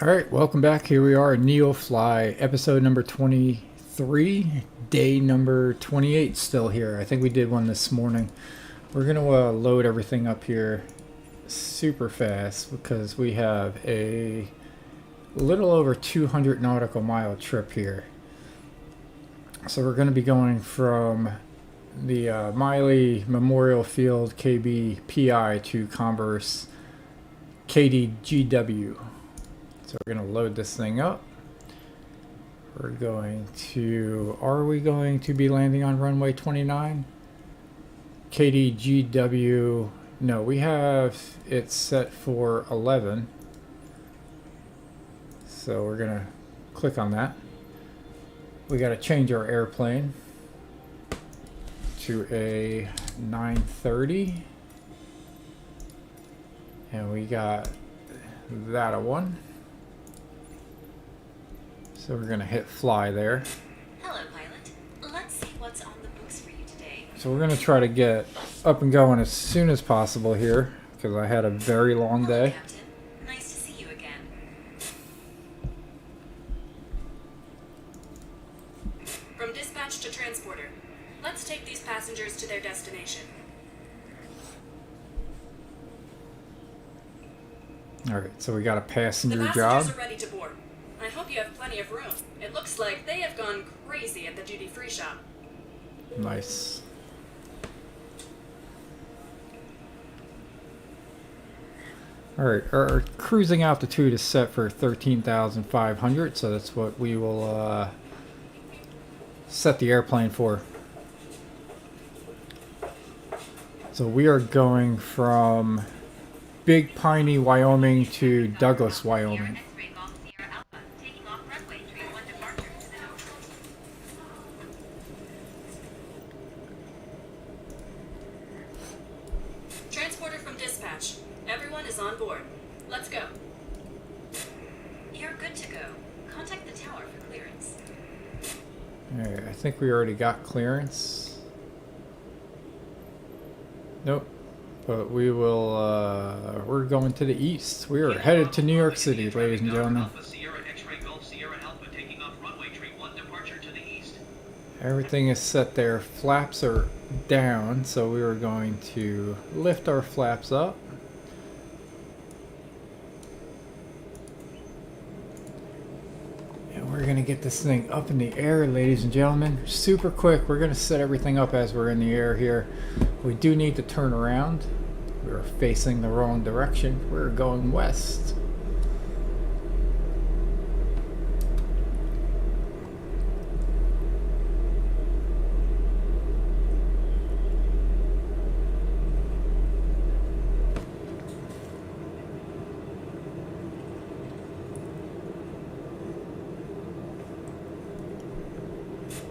Alright, welcome back. Here we are, NeoFly, episode number 23, day number 28 still here. I think we did one this morning. We're going to load everything up here super fast because we have a little over 200 nautical mile trip here. So we're going to be going from the Miley Memorial Field KBPI to Converse KDGW. So we're going to load this thing up. Are we going to be landing on runway 29? KDGW, no, we have it set for 11. So we're going to click on that. We got to change our airplane to a 930. And we got that a one. So we're going to hit fly there. Hello, pilot. Let's see what's on the books for you today. So we're going to try to get up and going as soon as possible here because I had a very long Hello, day. Captain. Nice to see you again. From dispatch to transporter. Let's take these passengers to their destination. Alright, so we got a The passenger passengers job. are ready to board. I hope you have plenty of room. It looks like they have gone crazy at the duty-free shop. Nice. Alright, our cruising altitude is set for 13,500, so that's what we will set the airplane for. So we are going from Big Piney, Wyoming to Douglas, Wyoming. Transporter from dispatch. Everyone is on board. Let's go. You're good to go. Contact the tower for clearance. Alright, I think we already got clearance. Nope. But we will, we're going to the east. We are headed to New York City, ladies and gentlemen. Everything is set there. Flaps are down, so we are going to lift our flaps up. And we're going to get this thing up in the air, ladies and gentlemen. Super quick. We're going to set everything up as we're in the air here. We do need to turn around. We're facing the wrong direction. We're going west.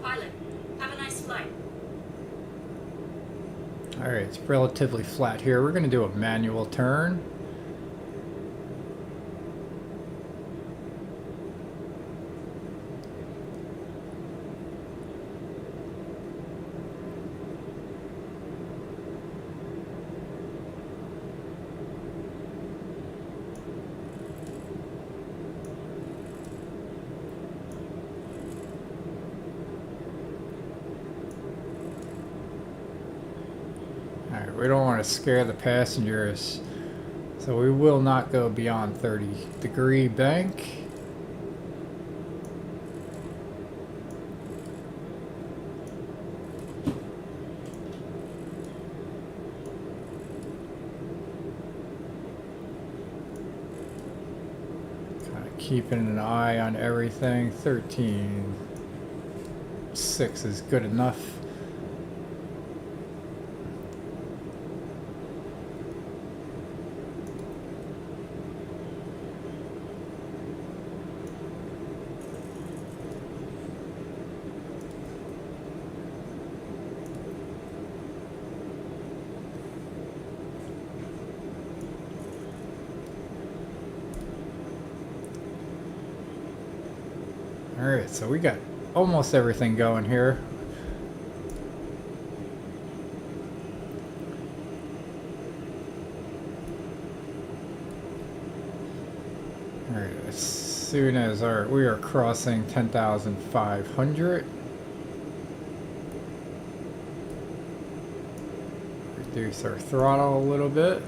Pilot, have a nice flight. Alright, it's relatively flat here. We're going to do a manual turn. Alright, we don't want to scare the passengers, so we will not go beyond 30-degree bank. Kind of keeping an eye on everything. 13.6 is good enough. Alright, so we got almost everything going here. Alright, let's soon as we are crossing 10,500. Reduce our throttle a little bit.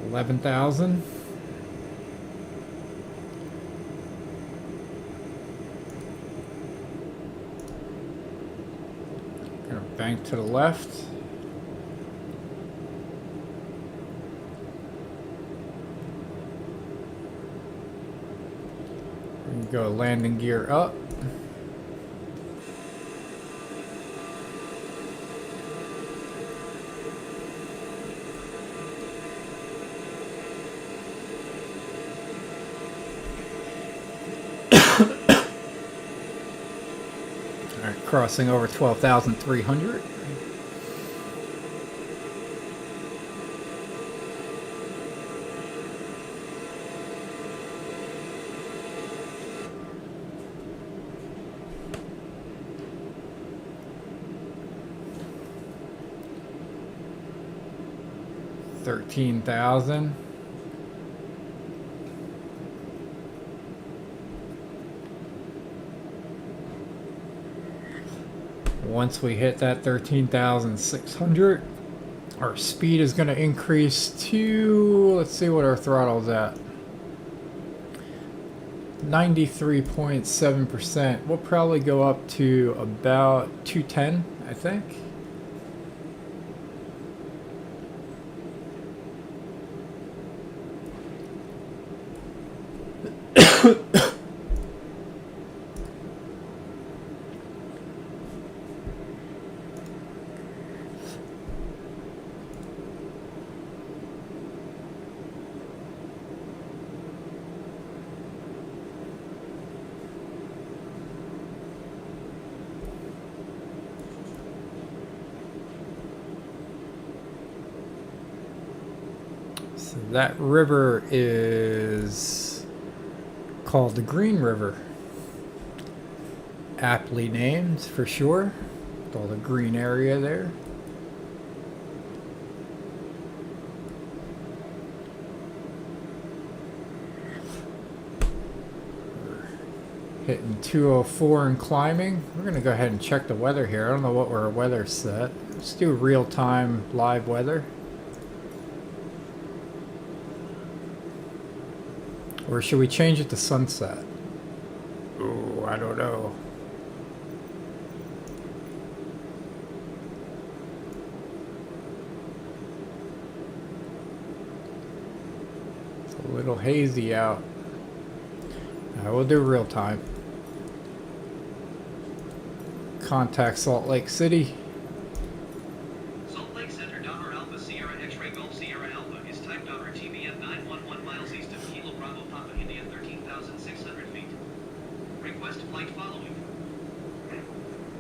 $11,000. Gonna bank to the left. And go landing gear up. Alright, crossing over 12,300. $13,000. Once we hit that 13,600, our speed is going to increase to, let's see what our throttle's at. 93.7%. We'll probably go up to about 210, I think. So that river is called the Green River. Aptly named for sure. With all the green area there. We're hitting 204 and climbing. We're going to go ahead and check the weather here. I don't know what our weather's set. Let's do real-time live weather. Or should we change it to sunset? Oh, I don't know. It's a little hazy out. We'll do real time. Contact Salt Lake City. Salt Lake Center, Donner Alpha Sierra X-Ray Golf Sierra Alpha is type Donner TBM 911 miles east of Kilo Bravo Papa India 13,600 feet. Request flight following.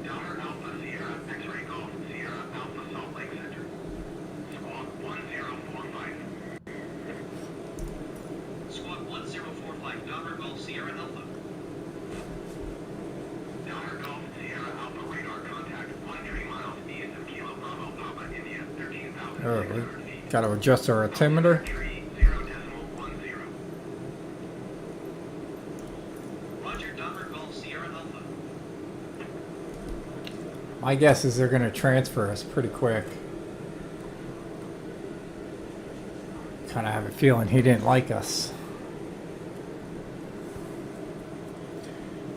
Donner Alpha Sierra X-Ray Golf Sierra Alpha Salt Lake Center. Squawk 1045. Squawk 1045 Donner Golf Sierra Alpha. Donner Golf Sierra Alpha radar contact 13 miles east of Kilo Bravo Papa India 13,600 Oh, we feet. got to adjust our altimeter. 0.10. Roger, Donner Golf Sierra Alpha. My guess is they're going to transfer us pretty quick. Kind of have a feeling he didn't like us.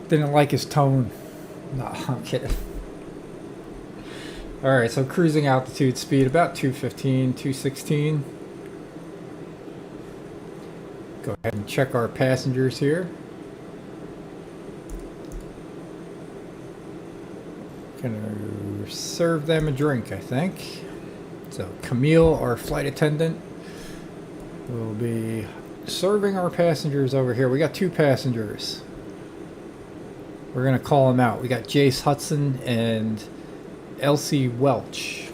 Didn't like his tone. No, I'm kidding. Alright, so cruising altitude speed about 215, 216. Go ahead and check our passengers here. Gonna serve them a drink, I think. So Camille, our flight attendant, will be serving our passengers over here. We got 2 passengers. We're gonna call them out. We got Jace Hudson and Elsie Welch.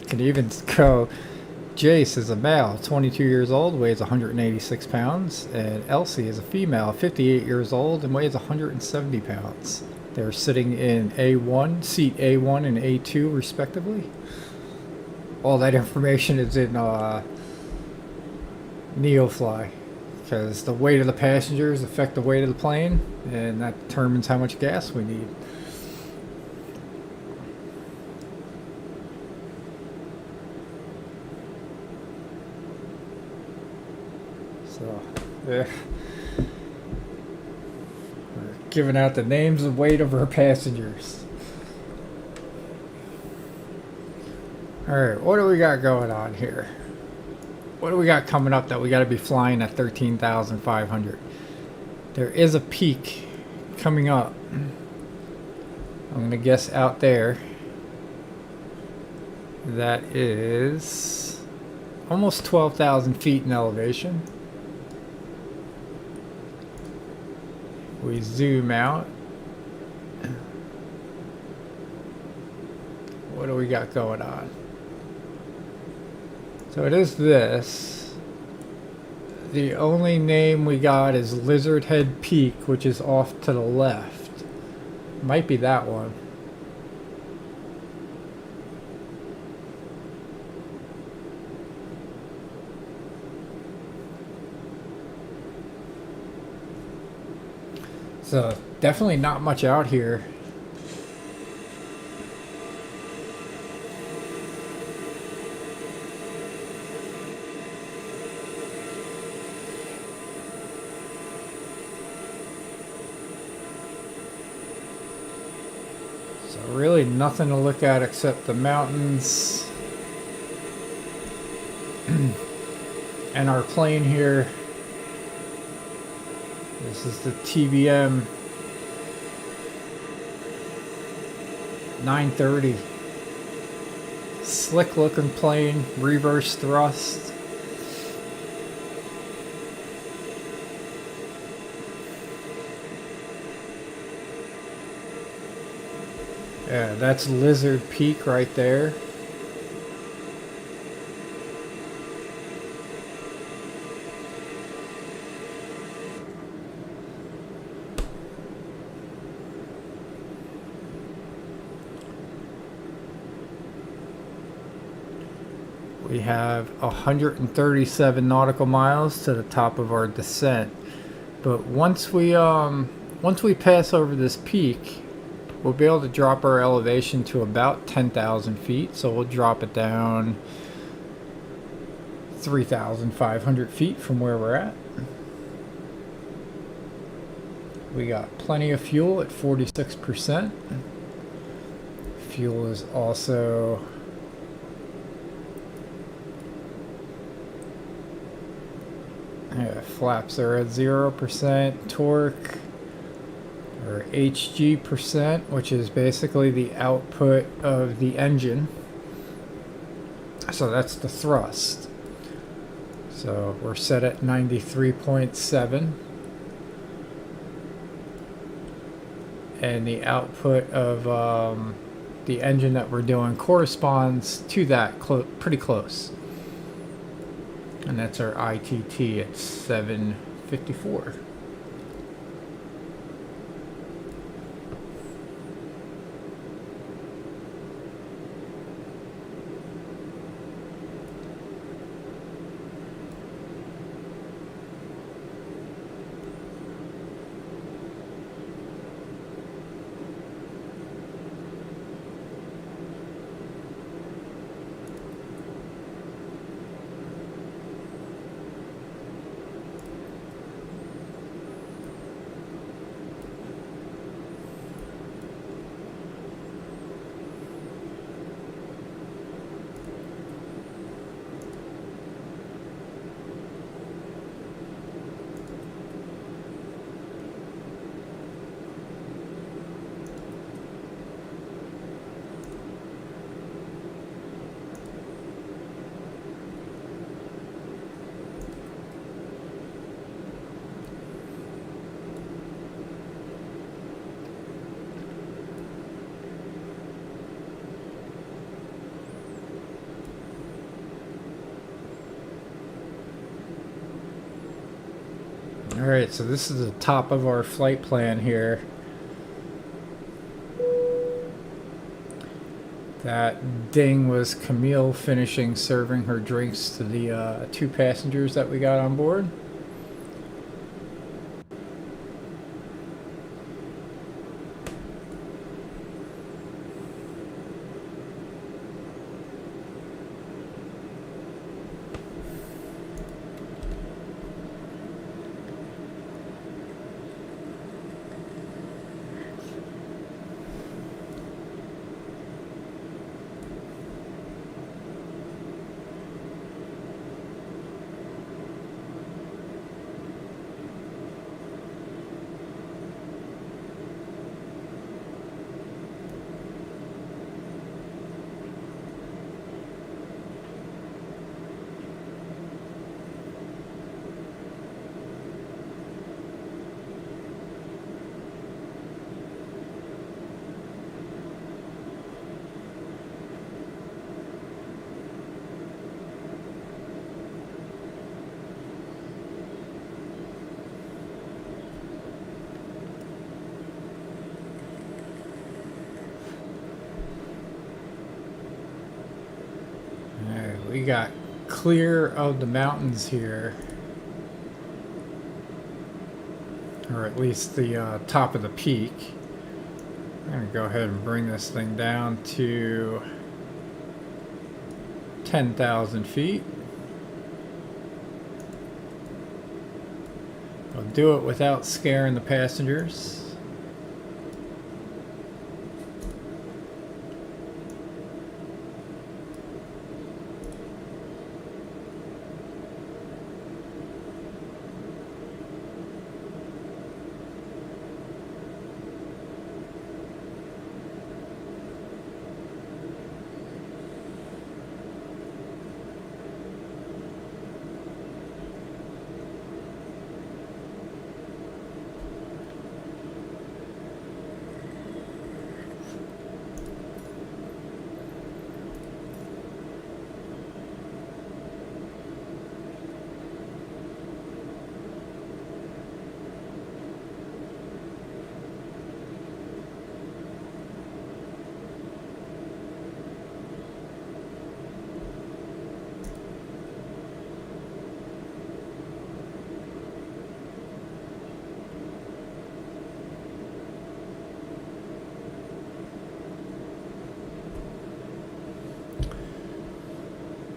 Could even go Jace is a male, 22 years old, weighs 186 pounds. And Elsie is a female, 58 years old, and weighs 170 pounds. They're sitting in A1, seat A1 and A2 respectively. All that information is in NeoFly, because the weight of the passengers affect the weight of the plane, and that determines how much gas we need. So, yeah. We're giving out the names and weight of our passengers. Alright, what do we got going on here? What do we got coming up that we got to be flying at 13,500? There is a peak coming up. I'm going to guess out there. That is almost 12,000 feet in elevation. We zoom out. What do we got going on? So it is this. The only name we got is Lizard Head Peak, which is off to the left. Might be that one. So definitely not much out here. So really nothing to look at except the mountains and our plane here. This is the TBM 930. Slick looking plane, reverse thrust. Yeah, that's Lizard Peak right there. We have 137 nautical miles to the top of our descent. But once we pass over this peak, we'll be able to drop our elevation to about 10,000 feet. So we'll drop it down 3,500 feet from where we're at. We got plenty of fuel at 46%. Fuel is also flaps are at 0%. Torque, or HG percent, which is basically the output of the engine. So that's the thrust. So we're set at 93.7. And the output of the engine that we're doing corresponds to that pretty close. And that's our ITT at 754. Alright, so this is the top of our flight plan here. That ding was Camille finishing serving her drinks to the 2 passengers that we got on board. We got clear of the mountains here, or at least the top of the peak. I'm gonna go ahead and bring this thing down to 10,000 feet. I'll do it without scaring the passengers.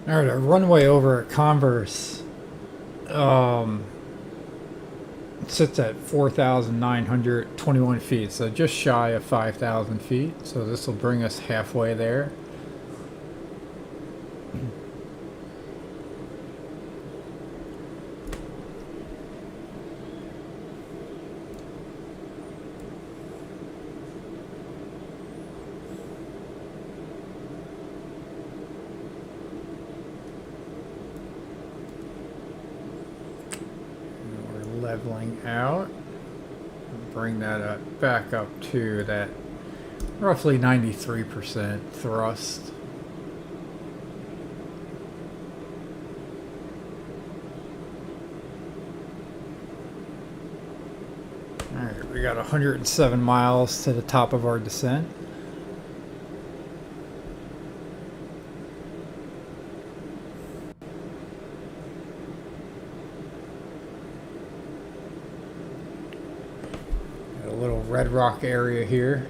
All right, our runway over at Converse sits at 4,921 feet, so just shy of 5,000 feet. So this will bring us halfway there. Leveling out, bring that up back up to that roughly 93% thrust. All right, we got 107 miles to the top of our descent. Red Rock area here.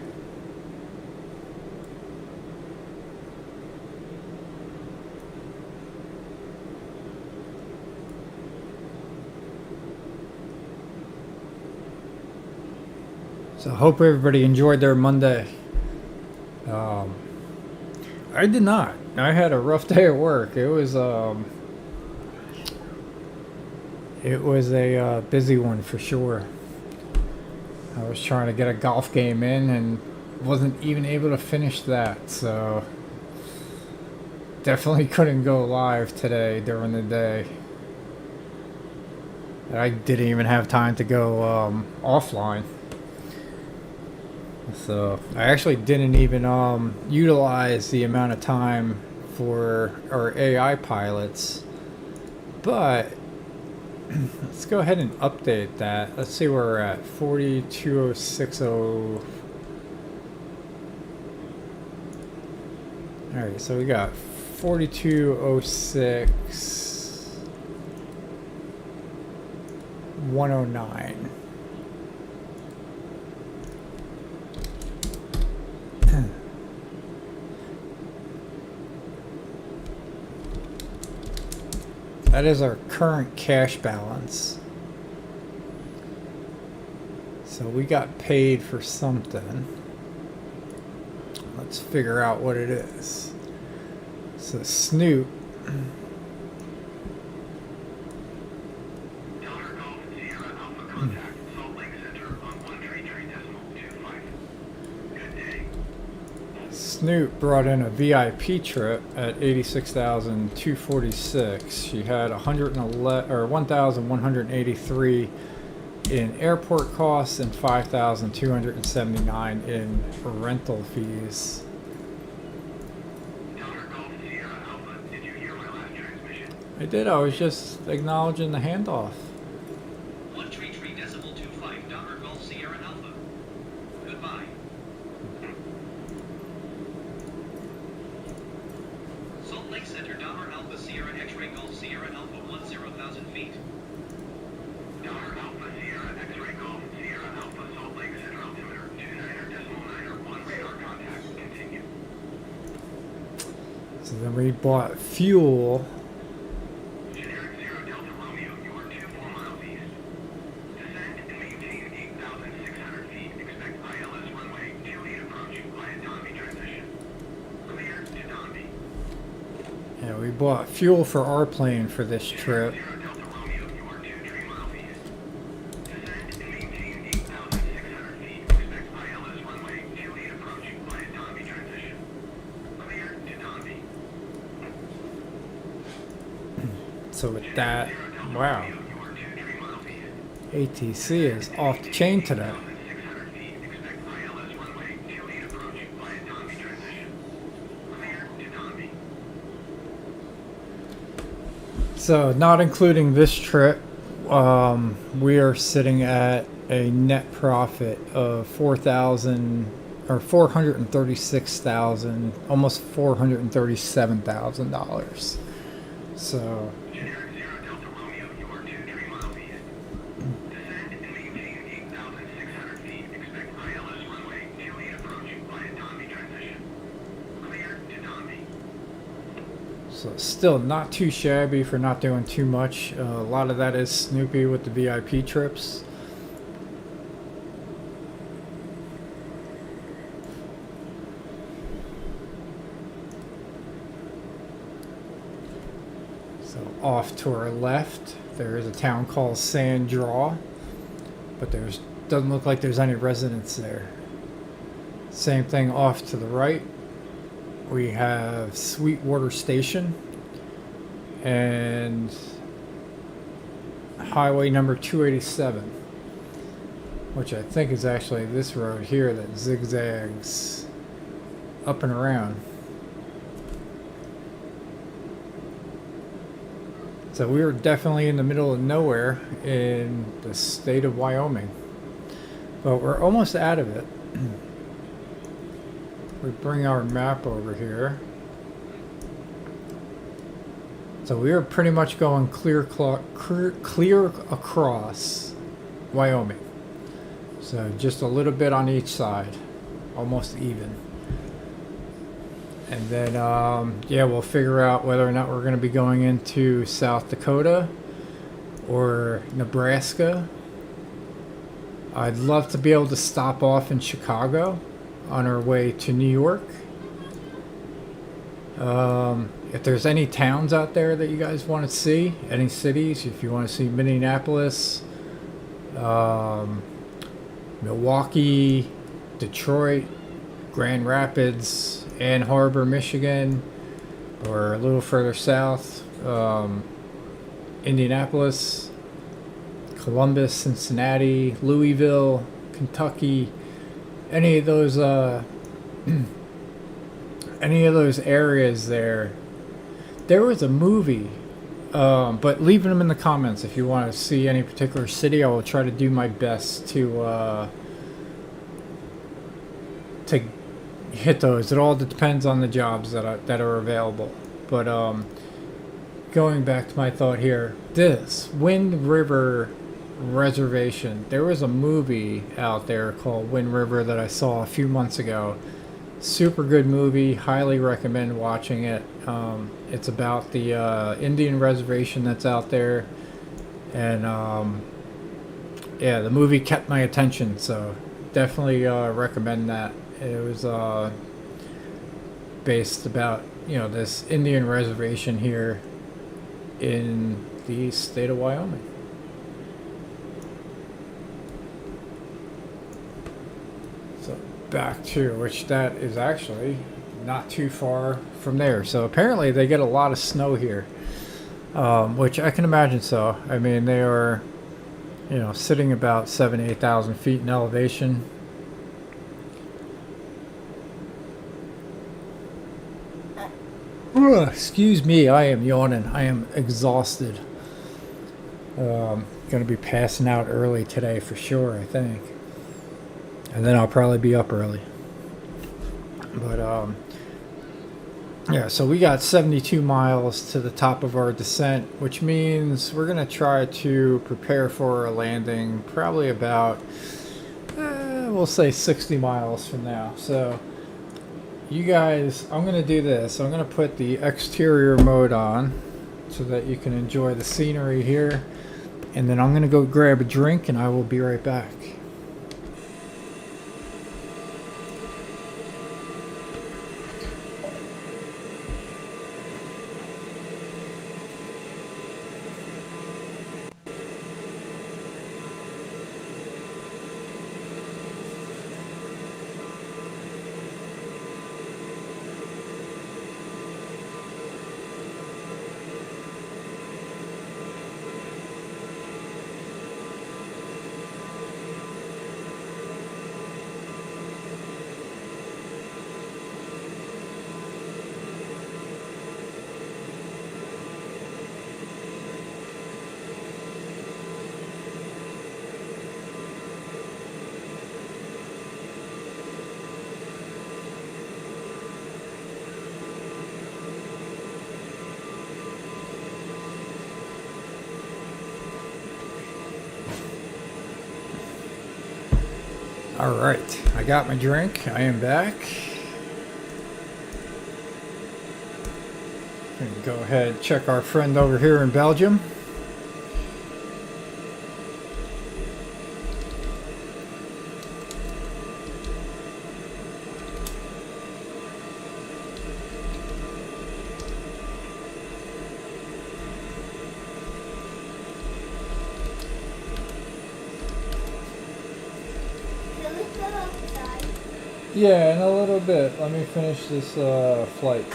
So I hope everybody enjoyed their Monday. I did not. I had a rough day at work. It was a busy one for sure. I was trying to get a golf game in and wasn't even able to finish that, so definitely couldn't go live today during the day. I didn't even have time to go offline. So I actually didn't even utilize the amount of time for our AI pilots, but Let's go ahead and update that. Let's see where we're at. 42060. Alright, so we got 4206 109. That is our current cash balance. So we got paid for something. Let's figure out what it is. So Snoop. Snoop brought in a VIP trip at $86,246. She had 111 or 1,183 in airport costs and 5,279 in rental fees. I did. I was just acknowledging the handoff. 133.25 Dollar Golf Sierra Alpha. Goodbye. Salt Lake Center Dollar Alpha Sierra X-Ray Golf Sierra Alpha 10,000 feet. Dollar Alpha Sierra X-Ray Golf Sierra Alpha Salt Lake Center altimeter 29.9 radar contact. Continue. So then we bought fuel. Generic 0 Delta Romeo, you are 24 miles east. Descend and maintain 8,600 feet. Expect ILS runway 28 approach via Donby transition. Clear to Donby. Yeah, we bought fuel for our plane for this trip. 0 Delta Romeo, you are 23 miles east. Descend and maintain 8,600 feet. Expect ILS runway 28 approach via Donby transition. Clear to Donby. So with that, wow, You are 23 miles east. ATC is off the chain today. 600 feet. Expect ILS runway 28 approach via Donby transition. Clear to Donby. So not including this trip, we are sitting at a net profit of 4,000 or 436,000, almost $437,000. So Generic 0 Delta Romeo, you are 23 miles east. Descend and maintain 8,600 feet. Expect ILS runway 28 approach via Donby transition. Clear to Donby. So still not too shabby for not doing too much. A lot of that is Snoopy with the VIP trips. So off to our left, there is a town called Sand Draw, but doesn't look like there's any residents there. Same thing off to the right. We have Sweetwater Station and highway number 287, which I think is actually this road here that zigzags up and around. So we are definitely in the middle of nowhere in the state of Wyoming, but we're almost out of it. We bring our map over here. So we are pretty much going clear across Wyoming. So just a little bit on each side, almost even. And then, yeah, we'll figure out whether or not we're going to be going into South Dakota or Nebraska. I'd love to be able to stop off in Chicago on our way to New York. If there's any towns out there that you guys want to see, any cities, if you want to see Minneapolis, Milwaukee, Detroit, Grand Rapids, Ann Arbor, Michigan, or a little further south, Indianapolis, Columbus, Cincinnati, Louisville, Kentucky, any of those areas there. There was a movie But leaving them in the comments if you want to see any particular city. I will try to do my best to hit those. It all depends on the jobs that are available. But going back to my thought here, this Wind River Reservation. There was a movie out there called Wind River that I saw a few months ago. Super good movie. Highly recommend watching it. It's about the Indian reservation that's out there, and yeah, the movie kept my attention. So definitely recommend that. It was based about this Indian reservation here in the state of Wyoming. So back to which that is actually not too far from there. So apparently they get a lot of snow here, which I can imagine. So I mean they are, sitting about 7,000-8,000 feet in elevation. Ugh, excuse me, I am yawning. I am exhausted. Gonna be passing out early today for sure, I think. And then I'll probably be up early. But yeah, so we got 72 miles to the top of our descent, which means we're gonna try to prepare for a landing probably about we'll say 60 miles from now. So you guys, I'm going to do this. I'm going to put the exterior mode on so that you can enjoy the scenery here. And then I'm going to go grab a drink and I will be right back. Alright, I got my drink. I am back. Gonna go ahead and check our friend over here in Belgium. Yeah, in a little bit. Let me finish this flight.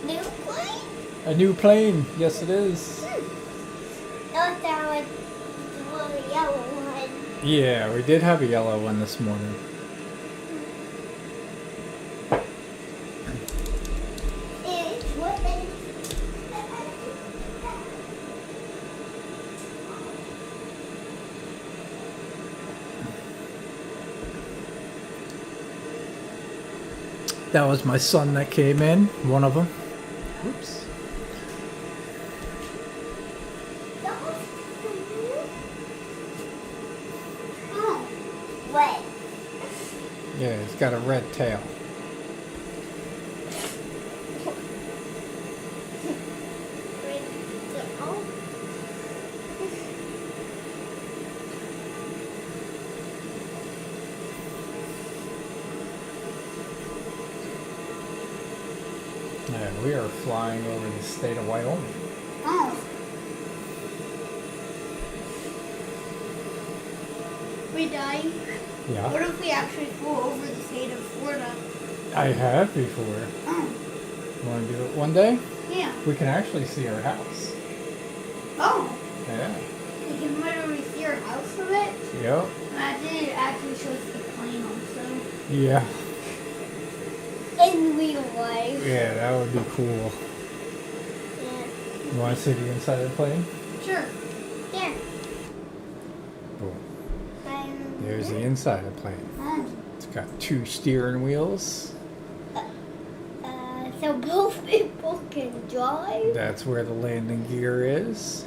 New plane? A new plane. Yes, it is. Thought that was the yellow one. Yeah, we did have a yellow one this morning. It's what That was my son that came in. One of them. Whoops. Oh, wet. Yeah, he's got a red tail. Yeah, we are flying over the state of Wyoming. Oh. We dying? Yeah. What if we actually flew over the state of Florida? I have before. Oh. You want to do it one day? Yeah. We can actually see our house. Oh. Yeah. We can literally see our house from it? Yep. Imagine it actually shows the plane also. Yeah. In real life. Yeah, that would be cool. Yeah. You want to see the inside of the plane? Sure. There. Cool. Um, There's the inside of the plane. It's got 2 steering wheels. So both people can drive? That's where the landing gear is.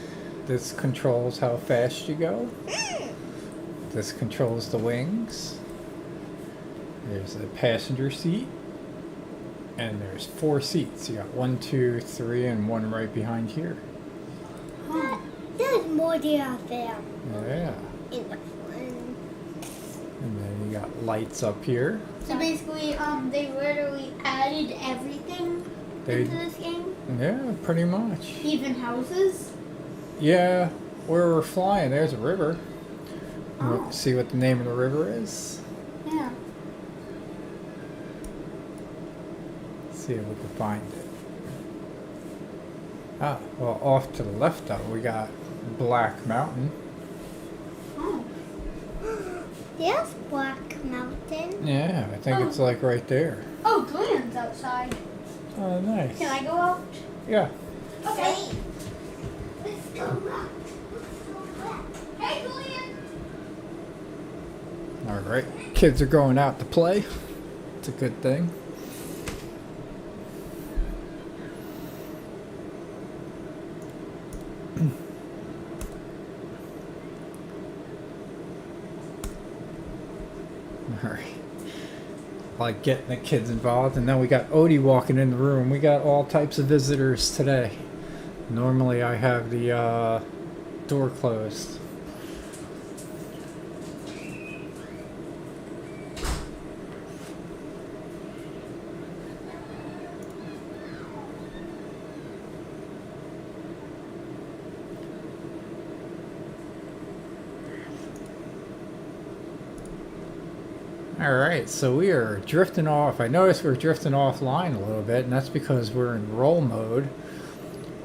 This controls how fast you go. This controls the wings. There's a passenger seat. And there's 4 seats. You got 1, 2, 3, and 1 right behind here. There's more there there Yeah. in the front. And then you got lights up here. So basically, they literally added everything They- into this game? Yeah, pretty much. Even houses? Yeah, where we're flying, there's a river. Oh. See what the name of the river is? Yeah. See if we can find it. Ah, well, off to the left though, we got Black Mountain. Oh. There's Black Mountain. Yeah, I think it's like right there. Oh, Julian's outside. Oh, nice. Can I go out? Yeah. Okay. Let's go out. Hey, Julian! All right. Kids are going out to play. It's a good thing. All right. Like getting the kids involved, and then we got Odie walking in the room. We got all types of visitors today. Normally I have the door closed. Alright, so we are drifting off. I noticed we're drifting offline a little bit, and that's because we're in roll mode.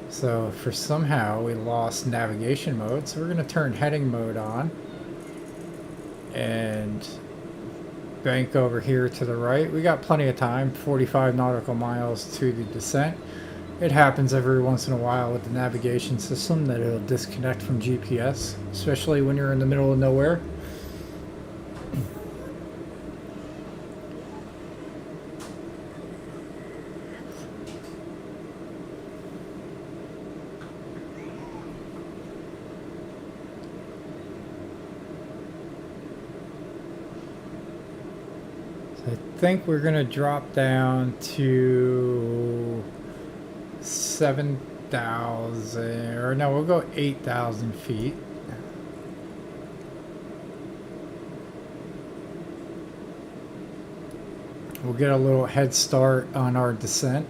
So for somehow we lost navigation mode, so we're going to turn heading mode on. And bank over here to the right. We got plenty of time, 45 nautical miles to the descent. It happens every once in a while with the navigation system that it'll disconnect from GPS, especially when you're in the middle of nowhere. I think we're going to drop down to 7,000, or no, we'll go 8,000 feet. We'll get a little head start on our descent.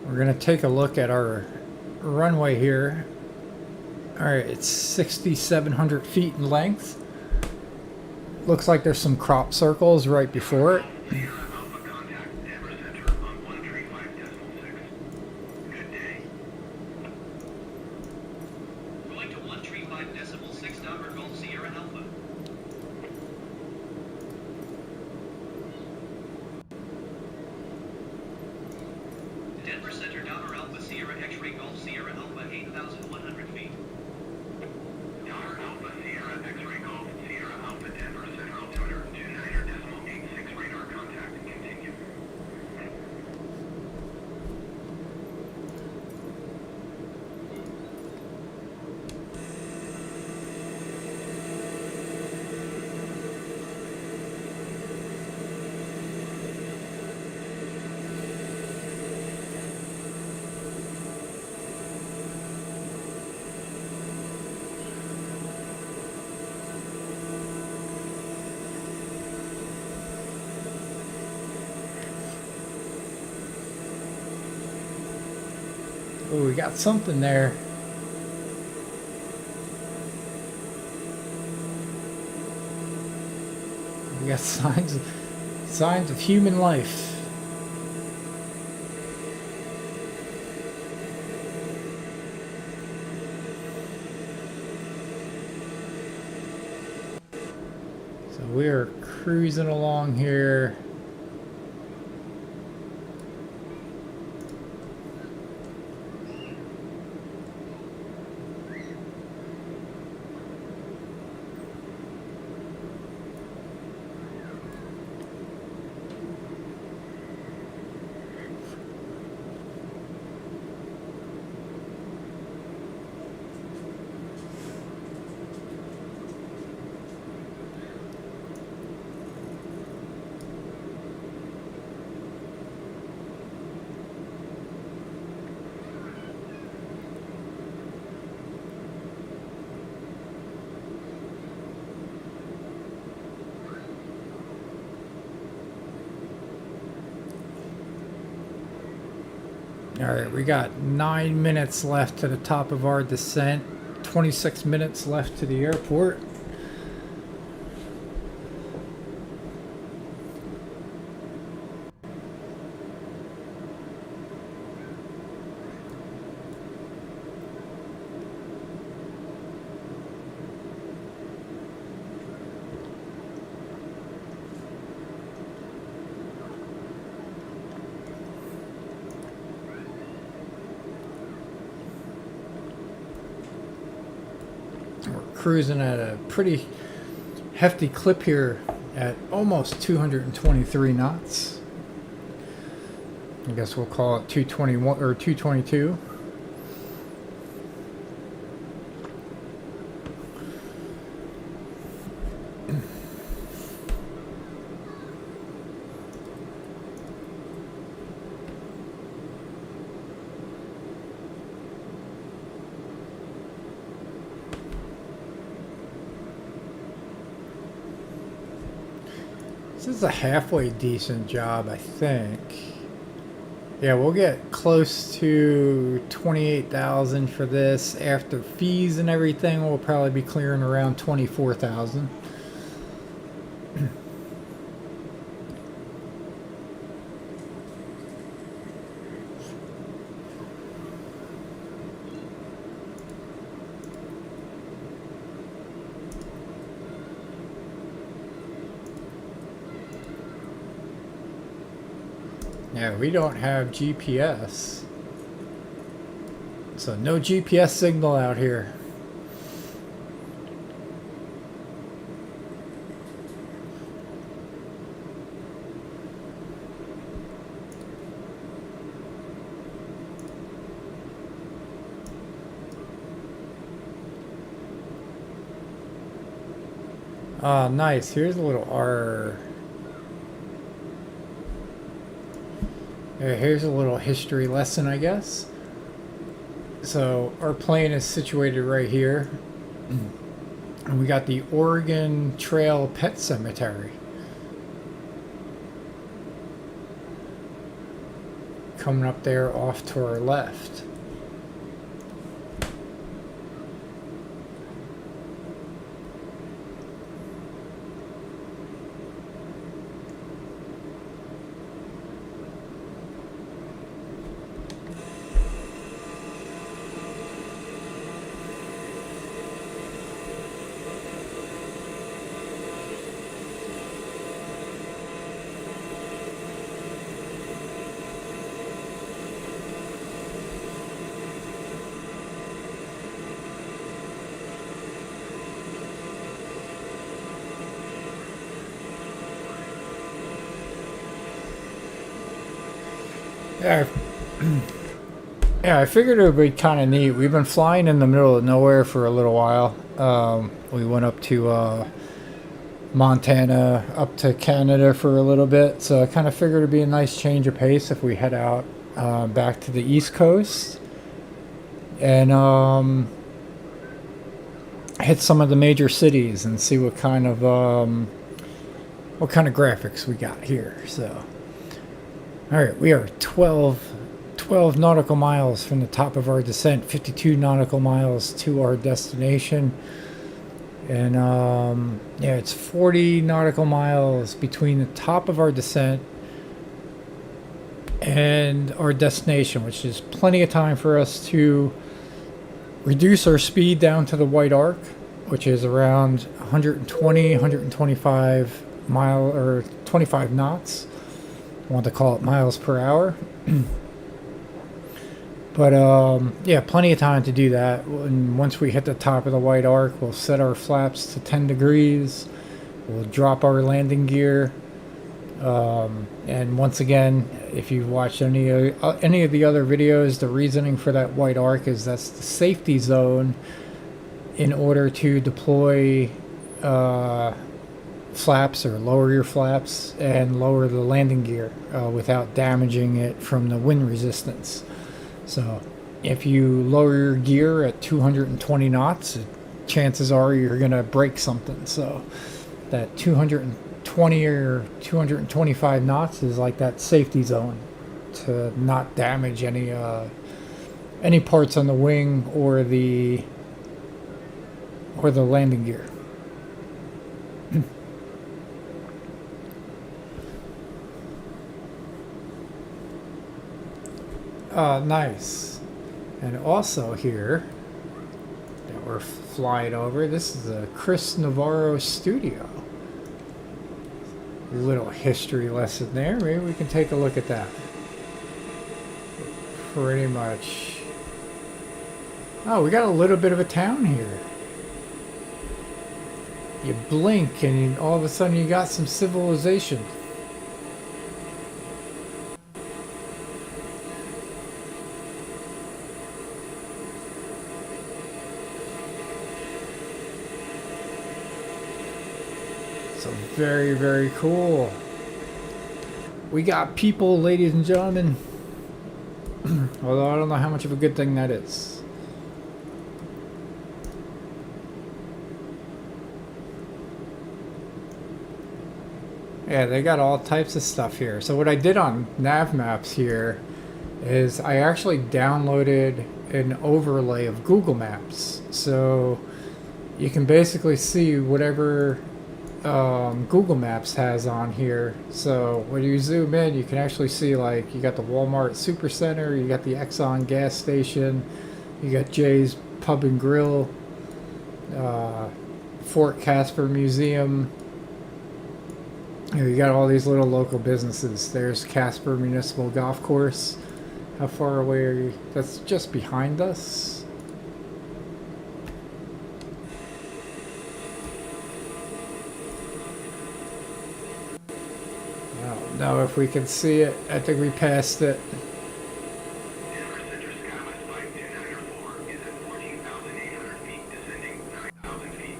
We're going to take a look at our runway here. Alright, it's 6,700 feet in length. Looks like there's some crop circles right before it. Sierra Alpha contact Denver Center on 135.6. Good day. Going to 135.6 Denver Golf Sierra Alpha. Denver Center Denver Alpha Sierra X-ray Golf Sierra Alpha 8,100 feet. Denver Alpha Sierra X-ray Golf Sierra Alpha Denver Center altimeter 29.86 radar contact. Continue. Oh, we got something there. We got signs of human life. So we are cruising along here. Alright, we got 9 minutes left to the top of our descent, 26 minutes left to the airport. Cruising at a pretty hefty clip here at almost 223 knots. I guess we'll call it 221 or 222. This is a halfway decent job, I think. Yeah, we'll get close to 28,000 for this. After fees and everything, we'll probably be clearing around 24,000. Yeah, we don't have GPS. So no GPS signal out here. Ah, nice. Here's a little R. Here's a little history lesson, I guess. So our plane is situated right here, and we got the Oregon Trail Pet Cemetery coming up there off to our left. Yeah, I figured it would be kind of neat. We've been flying in the middle of nowhere for a little while. We went up to Montana, up to Canada for a little bit. So I kind of figured it'd be a nice change of pace if we head out back to the East Coast and hit some of the major cities and see what kind of graphics we got here. So. Alright, we are 12 nautical miles from the top of our descent, 52 nautical miles to our destination. And yeah, it's 40 nautical miles between the top of our descent and our destination, which is plenty of time for us to reduce our speed down to the white arc, which is around 120, 125 mile or 25 knots. I want to call it miles per hour. But yeah, plenty of time to do that. And once we hit the top of the white arc, we'll set our flaps to 10 degrees. We'll drop our landing gear. And once again, if you've watched any of the other videos, the reasoning for that white arc is that's the safety zone in order to deploy flaps or lower your flaps and lower the landing gear without damaging it from the wind resistance. So if you lower your gear at 220 knots, chances are you're going to break something. So that 220 or 225 knots is like that safety zone to not damage any parts on the wing or the landing gear. Nice. And also here that we're flying over, this is a Chris Navarro studio. Little history lesson there. Maybe we can take a look at that. Pretty much. Oh, we got a little bit of a town here. You blink and all of a sudden you got some civilization. So very, very cool. We got people, ladies and gentlemen. Although I don't know how much of a good thing that is. Yeah, they got all types of stuff here. So what I did on nav maps here is I actually downloaded an overlay of Google Maps. So you can basically see whatever Google Maps has on here. So when you zoom in, you can actually see, like, you got the Walmart Supercenter, you got the Exxon gas station, you got Jay's Pub and Grill, Fort Casper Museum. Here you got all these little local businesses. There's Casper Municipal Golf Course. How far away are you? That's just behind us. I don't know if we can see it. I think we passed it. Denver Center Skyline Flight 294 is at 14,800 feet, descending 9,000 feet.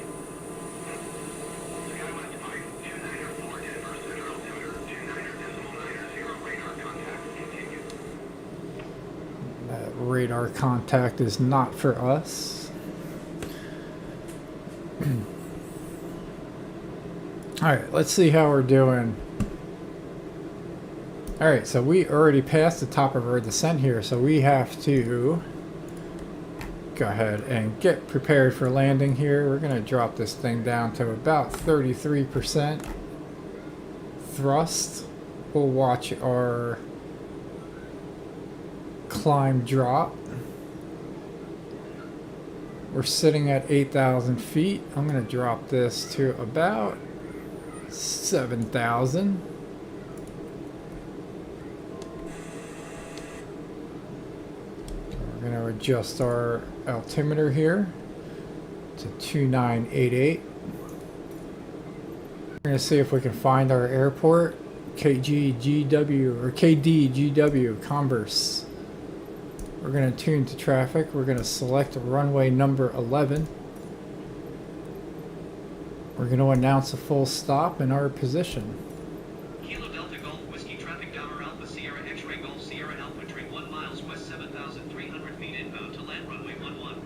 Skyline Flight 294 Denver Center altimeter 29.990 radar contact continued. That radar contact is not for us. Alright, let's see how we're doing. Alright, so we already passed the top of our descent here, so we have to go ahead and get prepared for landing here. We're going to drop this thing down to about 33% thrust. We'll watch our climb drop. We're sitting at 8,000 feet. I'm going to drop this to about 7,000. We're going to adjust our altimeter here to 2988. We're going to see if we can find our airport, KGGW or KDGW, Converse. We're going to tune to traffic. We're going to select runway number 11. We're going to announce a full stop in our position. Kilo Delta Golf Whiskey Traffic Tower Alpha Sierra X-Ray Golf Sierra Alpha entering 1 miles west 7,300 feet inbound to land runway 11.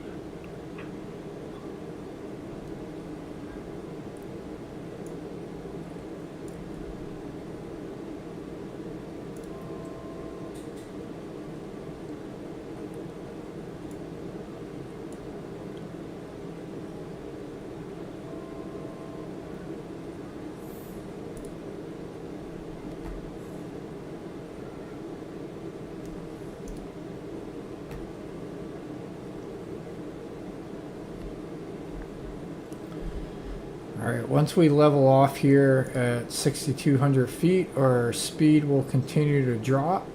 Alright, once we level off here at 6,200 feet, our speed will continue to drop.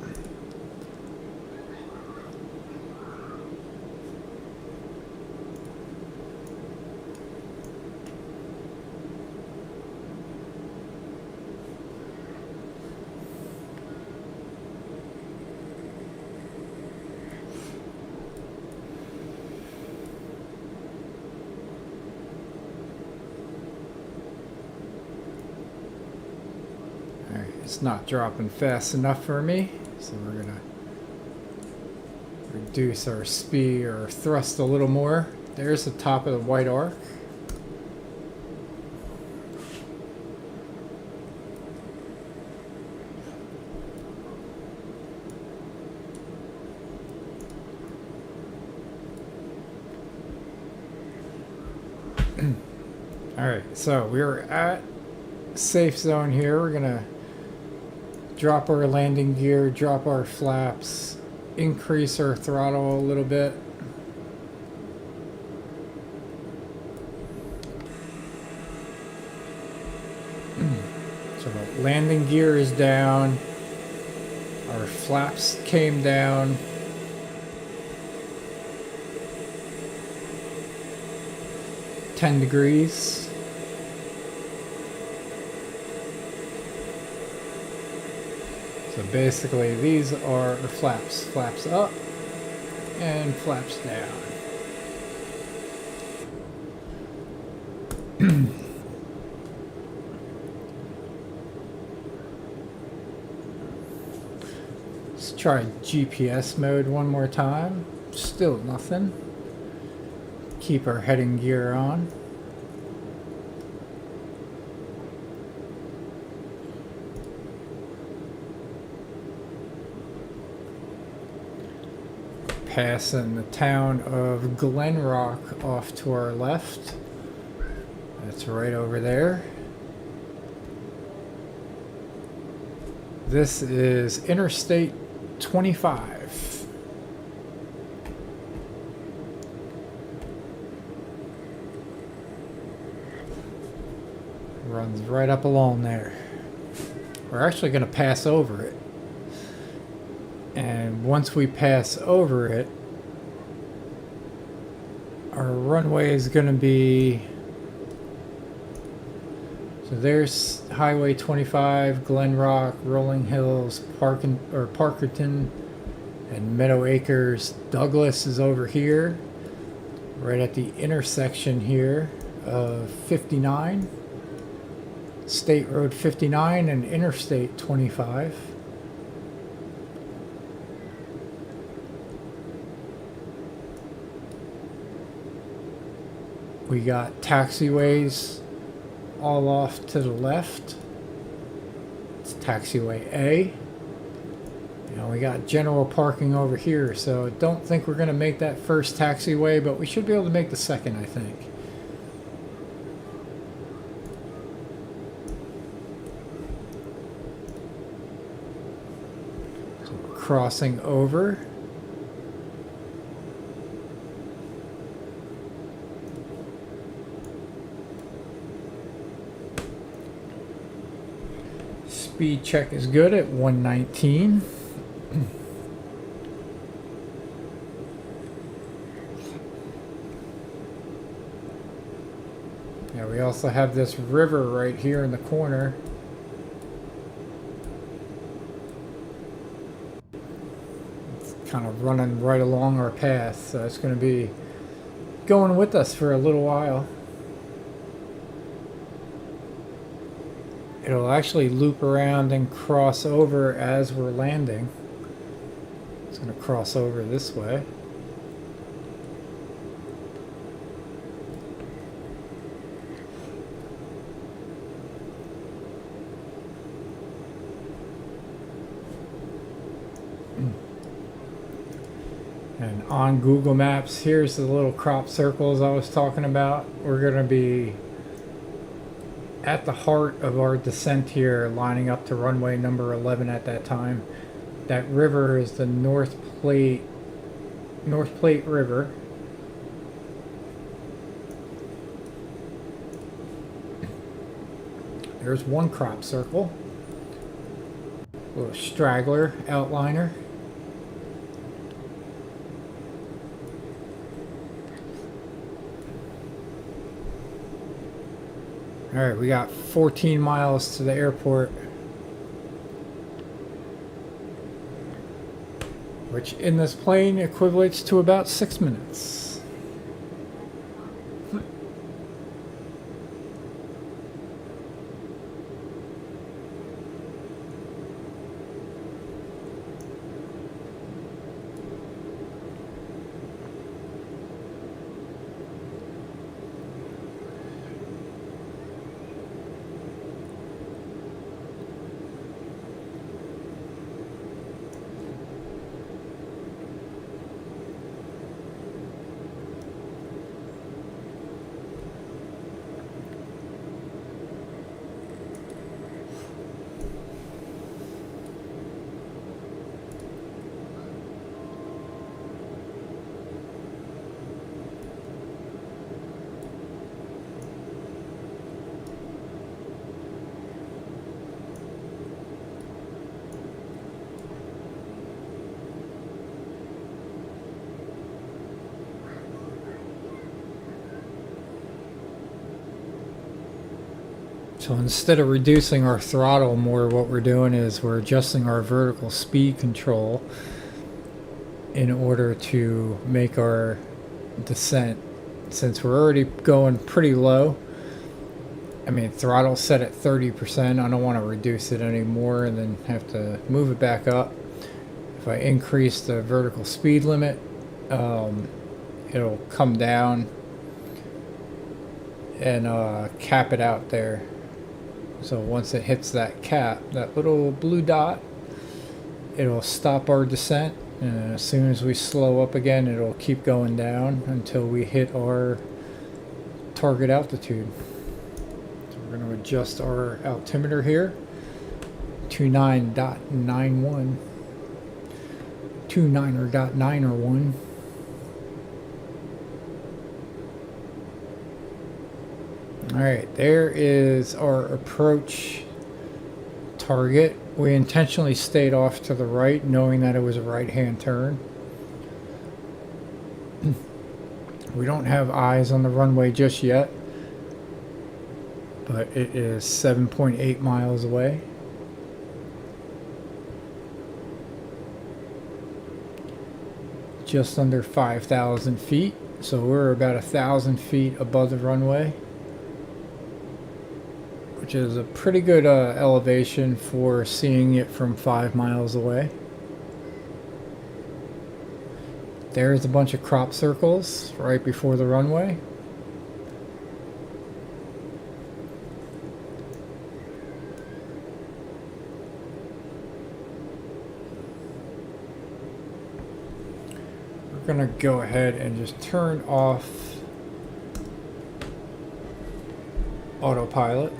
It's not dropping fast enough for me, so we're gonna reduce our speed or thrust a little more. There's the top of the white arc. Alright, so we're at safe zone here. We're gonna drop our landing gear, drop our flaps, increase our throttle a little bit. So the landing gear is down, our flaps came down. $10. So basically these are the flaps. Flaps up and flaps down. Let's try GPS mode one more time. Still nothing. Keep our heading gear on. Passing the town of Glen Rock off to our left. That's right over there. This is Interstate 25. Runs right up along there. We're actually going to pass over it. And once we pass over it, our runway is going to be, so there's Highway 25, Glen Rock, Rolling Hills, Parkerton, and Meadow Acres. Douglas is over here, right at the intersection here of 59, State Road 59 and Interstate 25. We got taxiways all off to the left. It's taxiway A. And we got general parking over here, so I don't think we're going to make that first taxiway, but we should be able to make the second, I think. So we're crossing over. Speed check is good at 119. Yeah, we also have this river right here in the corner. It's kind of running right along our path, so it's going to be going with us for a little while. It'll actually loop around and cross over as we're landing. It's going to cross over this way. And on Google Maps, here's the little crop circles I was talking about. We're going to be at the heart of our descent here, lining up to runway number 11 at that time. That river is the North Platte River. There's one crop circle. Little straggler outliner. Alright, we got 14 miles to the airport, which in this plane equates to about 6 minutes. So instead of reducing our throttle more, what we're doing is we're adjusting our vertical speed control in order to make our descent. Since we're already going pretty low, I mean, throttle's set at 30%. I don't want to reduce it anymore and then have to move it back up. If I increase the vertical speed limit, it'll come down and cap it out there. So once it hits that cap, that little blue dot, it'll stop our descent. And as soon as we slow up again, it'll keep going down until we hit our target altitude. So we're going to adjust our altimeter here. 29.91. 29.91. Alright, there is our approach target. We intentionally stayed off to the right, knowing that it was a right-hand turn. We don't have eyes on the runway just yet, but it is 7.8 miles away. Just under 5,000 feet, so we're about 1,000 feet above the runway, which is a pretty good elevation for seeing it from 5 miles away. There's a bunch of crop circles right before the runway. We're gonna go ahead and just turn off autopilot.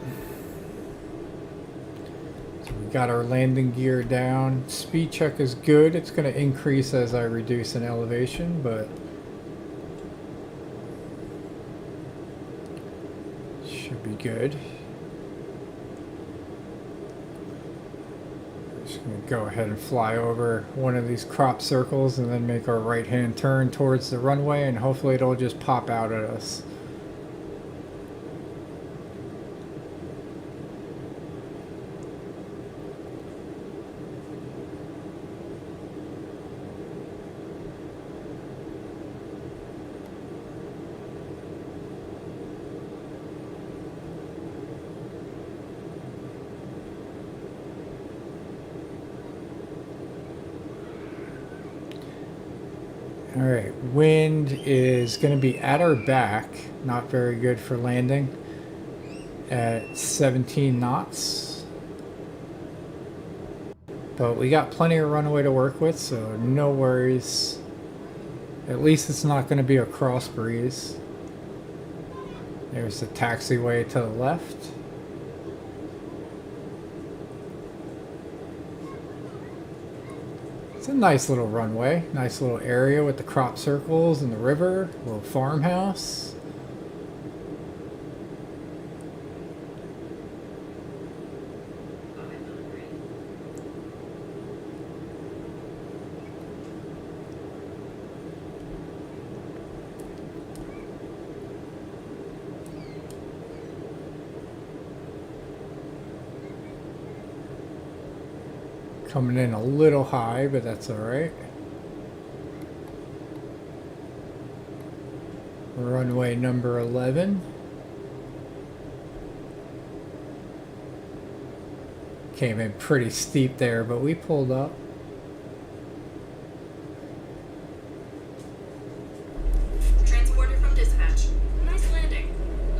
Got our landing gear down. Speed check is good. It's going to increase as I reduce in elevation, but should be good. Just going to go ahead and fly over one of these crop circles and then make our right hand turn towards the runway, and hopefully it'll just pop out at us. Alright, wind is going to be at our back, not very good for landing, at 17 knots. But we got plenty of runway to work with, so no worries. At least it's not going to be a cross breeze. There's the taxiway to the left. It's a nice little runway, nice little area with the crop circles and the river, a little farmhouse. Coming in a little high, but that's alright. Runway number 11. Came in pretty steep there, but we pulled up. Transporter from dispatch. Nice landing.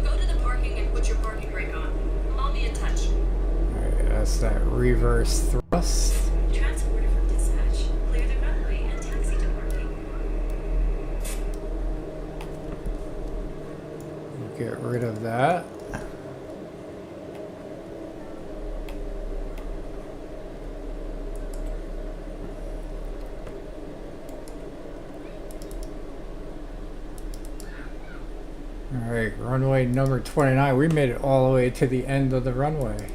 Go to the parking and put your parking brake on. I'll be in touch. Alright, that's that reverse thrust. Transporter from dispatch. Clear the runway and taxi to parking. Get rid of that. Alright, runway number 29. We made it all the way to the end of the runway.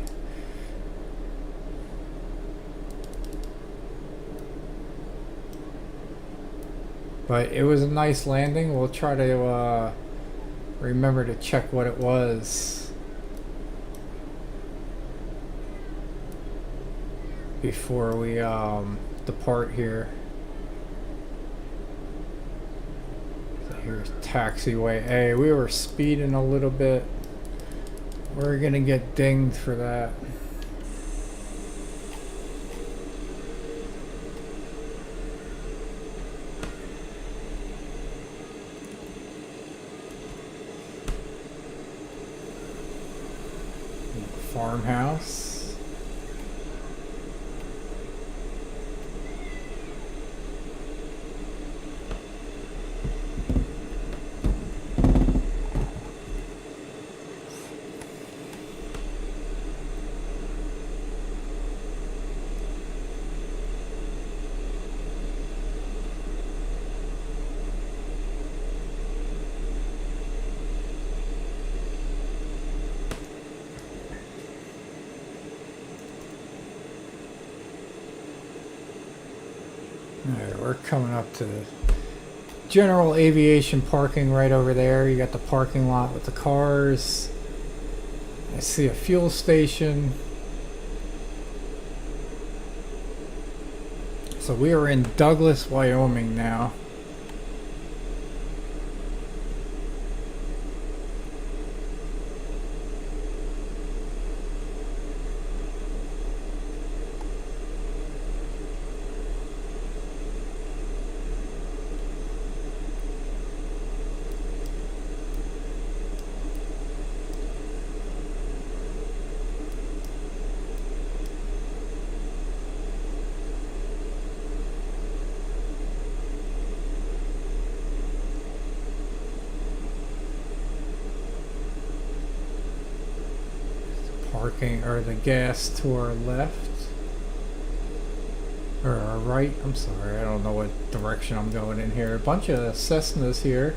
But it was a nice landing. We'll try to remember to check what it was before we depart here. So here's taxiway A. We were speeding a little bit. We're gonna get dinged for that. Farmhouse. Alright, we're coming up to general aviation parking right over there. You got the parking lot with the cars. I see a fuel station. So we are in Douglas, Wyoming now. Parking, or the gas to our left, or our right. I'm sorry, I don't know what direction I'm going in here. A bunch of Cessnas here.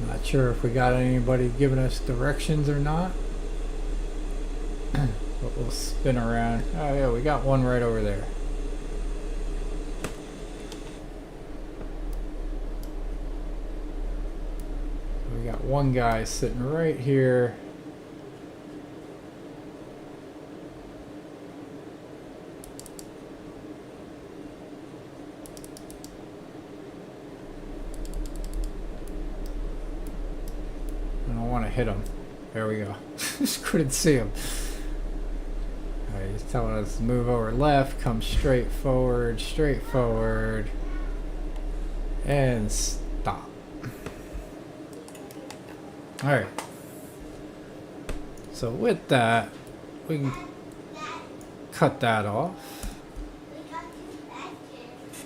Not sure if we got anybody giving us directions or not. But we'll spin around. Oh yeah, we got one right over there. We got one guy sitting right here. I don't want to hit him. There we go. Just couldn't see him. He's telling us to move over left, come straight forward, and stop. Alright. So with that, we can cut that off.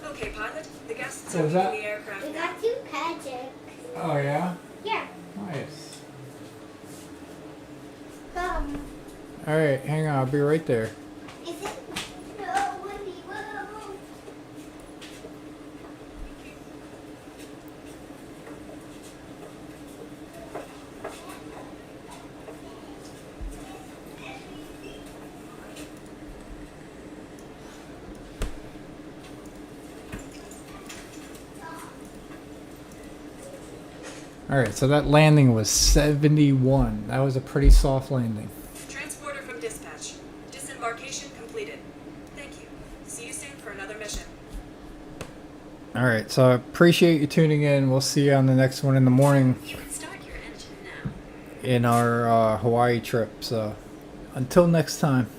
Okay, pilot. The guests What are was in that? the aircraft We now. got two pageants. Oh yeah? Yeah. Nice. Come. Alright, hang on, I'll be right there. Is it? No, Woody, whoa. Alright, so that landing was 71. That was a pretty soft landing. Transporter from dispatch. Disembarkation completed. Thank you. See you soon for another mission. Alright, so I appreciate you tuning in. We'll see you on the next one in the morning You can start your engine now. in our Hawaii trip. So until next time.